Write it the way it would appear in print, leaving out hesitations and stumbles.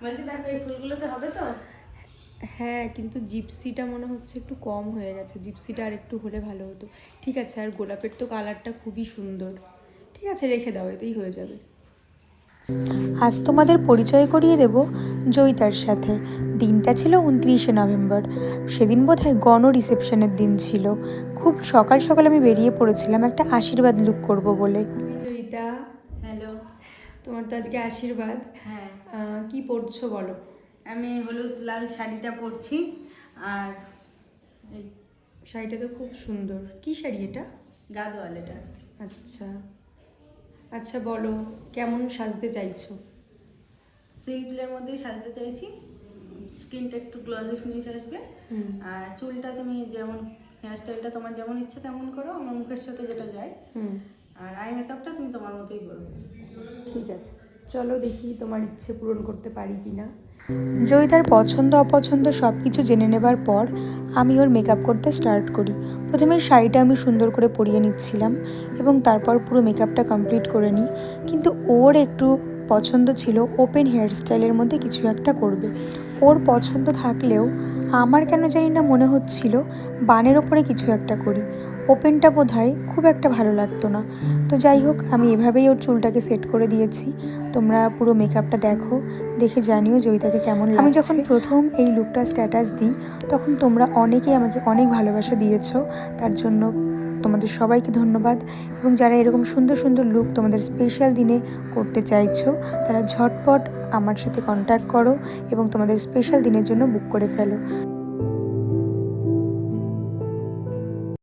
বলছি দেখো এই ফুলগুলোতে হবে তো? হ্যাঁ, কিন্তু জিপসিটা মনে হচ্ছে একটু কম হয়ে গেছে, জিপসিটা আর একটু হলে ভালো হতো। ঠিক আছে, আর গোলাপের তো কালারটা খুবই সুন্দর। ঠিক আছে, রেখে দাও, এতেই হয়ে যাবে। আজ তোমাদের পরিচয় করিয়ে দেব জয়িতার সাথে। দিনটা ছিল 29শে নভেম্বর। সেদিন বোধহয় গণ রিসেপশনের দিন ছিল। খুব সকাল সকাল আমি বেরিয়ে পড়েছিলাম একটা আশীর্বাদ লুক করব বলে। জয়িতা, হ্যালো। তোমার তো আজকে আশীর্বাদ। হ্যাঁ, কি পড়ছো বলো? আমি হলুদ লাল শাড়িটা পরছি। আর এই শাড়িটা তো খুব সুন্দর। কি শাড়ি এটা? গাদোয়াল এটা। আচ্ছা আচ্ছা, বলো কেমন সাজতে চাইছো? সিম্পলের মধ্যেই সাজতে চাইছি। স্কিনটা একটু গ্লসি ফিনিশ আসবে। আর চুলটা তুমি যেমন, হেয়ারস্টাইলটা তোমার যেমন ইচ্ছে তেমন করো, আমার মুখের সাথে যেটা যায়। আর আই মেকআপটা তুমি তোমার মতোই করো। ঠিক আছে, চলো দেখি তোমার ইচ্ছে পূরণ করতে পারি কি না। জয়িতার পছন্দ অপছন্দ সব কিছু জেনে নেবার পর আমি ওর মেকআপ করতে স্টার্ট করি। প্রথমে শাড়িটা আমি সুন্দর করে পরিয়ে নিচ্ছিলাম এবং তারপর পুরো মেকআপটা কমপ্লিট করে নিই। কিন্তু ওর একটু পছন্দ ছিল ওপেন হেয়ার স্টাইলের মধ্যে কিছু একটা করবে। ওর পছন্দ থাকলেও আমার কেন জানি না মনে হচ্ছিল বানের ওপরে কিছু একটা করি। ওপেনটা বোধহয় খুব একটা ভালো লাগতো না। তো যাই হোক, আমি এভাবেই ওর চুলটাকে সেট করে দিয়েছি। তোমরা পুরো মেকআপটা দেখো, দেখে জানিও জয়িতাকে কেমন লাগছে। আমি যখন প্রথম এই লুকটা স্ট্যাটাস দিই তখন তোমরা অনেকেই আমাকে অনেক ভালোবাসা দিয়েছো, তার জন্য তোমাদের সবাইকে ধন্যবাদ। এবং যারা এরকম সুন্দর সুন্দর লুক তোমাদের স্পেশাল দিনে করতে চাইছো তারা ঝটপট আমার সাথে কন্ট্যাক্ট করো এবং তোমাদের স্পেশাল দিনের জন্য বুক করে ফেলো।